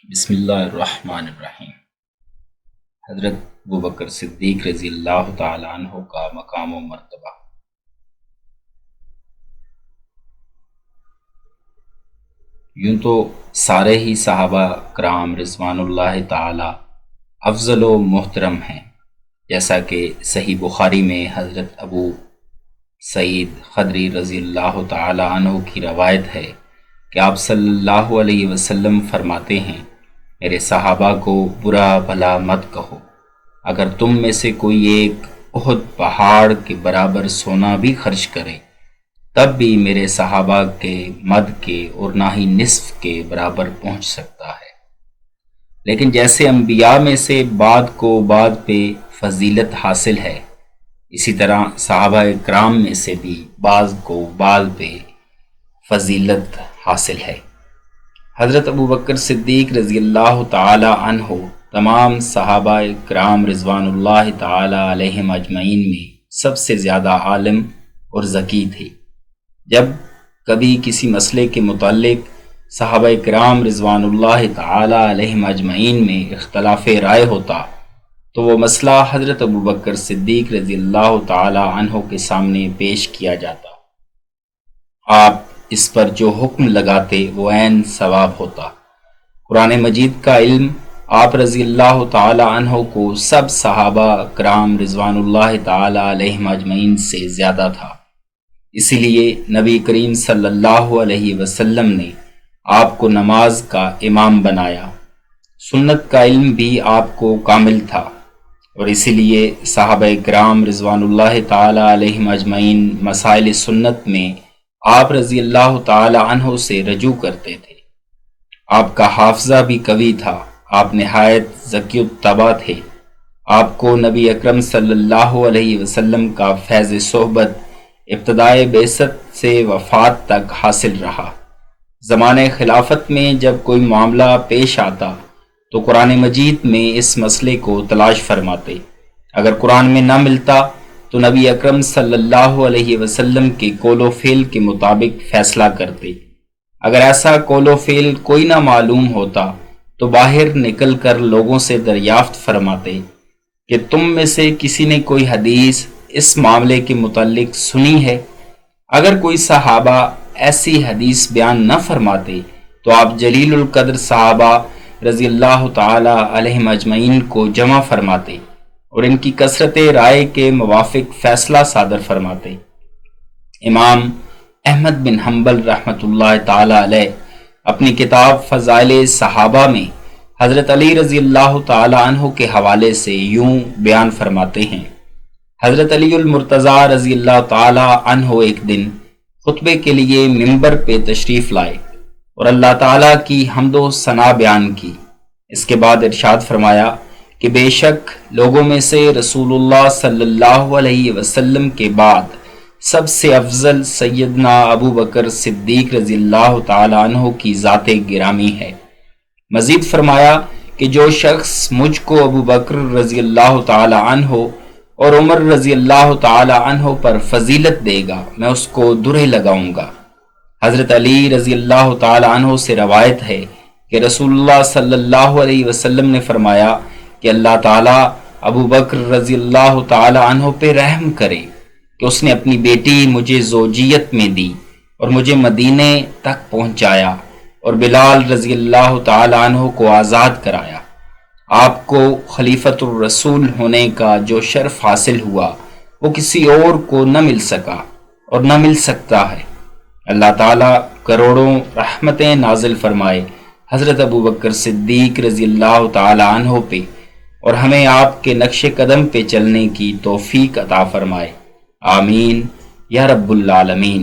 بسم اللہ الرحمن الرحیم۔ حضرت ابوبکر صدیق رضی اللہ تعالیٰ عنہ کا مقام و مرتبہ۔ یوں تو سارے ہی صحابہ کرام رضوان اللہ تعالیٰ افضل و محترم ہیں، جیسا کہ صحیح بخاری میں حضرت ابو سعید خدری رضی اللہ تعالیٰ عنہ کی روایت ہے کہ آپ صلی اللہ علیہ وسلم فرماتے ہیں، میرے صحابہ کو برا بھلا مت کہو، اگر تم میں سے کوئی ایک احد پہاڑ کے برابر سونا بھی خرچ کرے تب بھی میرے صحابہ کے مد کے اور نہ ہی نصف کے برابر پہنچ سکتا ہے۔ لیکن جیسے انبیاء میں سے بعد کو بعد پہ فضیلت حاصل ہے، اسی طرح صحابہ کرام میں سے بھی بعض کو بعض پہ فضیلت حاصل ہے۔ حضرت ابوبکر صدیق رضی اللہ تعالی عنہ تمام صحابہ کرام رضوان اللہ تعالی علیہم اجمعین میں سب سے زیادہ عالم اور ذکی تھے۔ جب کبھی کسی مسئلے کے متعلق صحابہ کرام رضوان اللہ تعالی علیہم اجمعین میں اختلاف رائے ہوتا تو وہ مسئلہ حضرت ابوبکر صدیق رضی اللہ تعالی عنہ کے سامنے پیش کیا جاتا۔ آپ اس پر جو حکم لگاتے وہ عین ثواب ہوتا۔ قرآن مجید کا علم آپ رضی اللہ تعالی عنہ کو سب صحابہ کرام رضوان اللہ تعالی علیہم اجمعین سے زیادہ تھا، اسی لیے نبی کریم صلی اللہ علیہ وسلم نے آپ کو نماز کا امام بنایا۔ سنت کا علم بھی آپ کو کامل تھا، اور اسی لیے صحابہ کرام رضوان اللہ تعالی علیہم اجمعین مسائل سنت میں آپ رضی اللہ تعالی عنہ سے رجوع کرتے تھے۔ آپ کا حافظہ بھی قوی تھا، آپ نہایت ذکی الطبع تھے۔ آپ کو نبی اکرم صلی اللہ علیہ وسلم کا فیض صحبت ابتدائے بعثت سے وفات تک حاصل رہا۔ زمانۂ خلافت میں جب کوئی معاملہ پیش آتا تو قرآن مجید میں اس مسئلے کو تلاش فرماتے، اگر قرآن میں نہ ملتا تو نبی اکرم صلی اللہ علیہ وسلم کے قول و فعل کے مطابق فیصلہ کرتے۔ اگر ایسا قول و فعل کوئی نہ معلوم ہوتا تو باہر نکل کر لوگوں سے دریافت فرماتے کہ تم میں سے کسی نے کوئی حدیث اس معاملے کے متعلق سنی ہے؟ اگر کوئی صحابہ ایسی حدیث بیان نہ فرماتے تو آپ جلیل القدر صحابہ رضی اللہ تعالی علیہم اجمعین کو جمع فرماتے اور ان کی کثرت رائے کے موافق فیصلہ صادر فرماتے۔ امام احمد بن حنبل رحمۃ اللہ تعالی علیہ اپنی کتاب فضائل صحابہ میں حضرت علی رضی اللہ تعالی عنہ کے حوالے سے یوں بیان فرماتے ہیں، حضرت علی المرتضیٰ رضی اللہ تعالی عنہ ایک دن خطبے کے لیے ممبر پہ تشریف لائے اور اللہ تعالیٰ کی حمد و ثنا بیان کی۔ اس کے بعد ارشاد فرمایا کہ بے شک لوگوں میں سے رسول اللہ صلی اللہ علیہ وسلم کے بعد سب سے افضل سیدنا ابوبکر صدیق رضی اللہ تعالی عنہ کی ذات گرامی ہے۔ مزید فرمایا کہ جو شخص مجھ کو ابوبکر رضی اللہ تعالی عنہ اور عمر رضی اللہ تعالی عنہ پر فضیلت دے گا میں اس کو درے لگاؤں گا۔ حضرت علی رضی اللہ تعالی عنہ سے روایت ہے کہ رسول اللہ صلی اللہ علیہ وسلم نے فرمایا کہ اللہ تعالیٰ ابو بکر رضی اللہ تعالی عنہ پہ رحم کرے کہ اس نے اپنی بیٹی مجھے زوجیت میں دی اور مجھے مدینے تک پہنچایا اور بلال رضی اللہ تعالی عنہ کو آزاد کرایا۔ آپ کو خلیفۃ الرسول ہونے کا جو شرف حاصل ہوا وہ کسی اور کو نہ مل سکا اور نہ مل سکتا ہے۔ اللہ تعالیٰ کروڑوں رحمتیں نازل فرمائے حضرت ابوبکر صدیق رضی اللہ تعالی عنہ پہ، اور ہمیں آپ کے نقش قدم پہ چلنے کی توفیق عطا فرمائے، آمین یا رب العالمین۔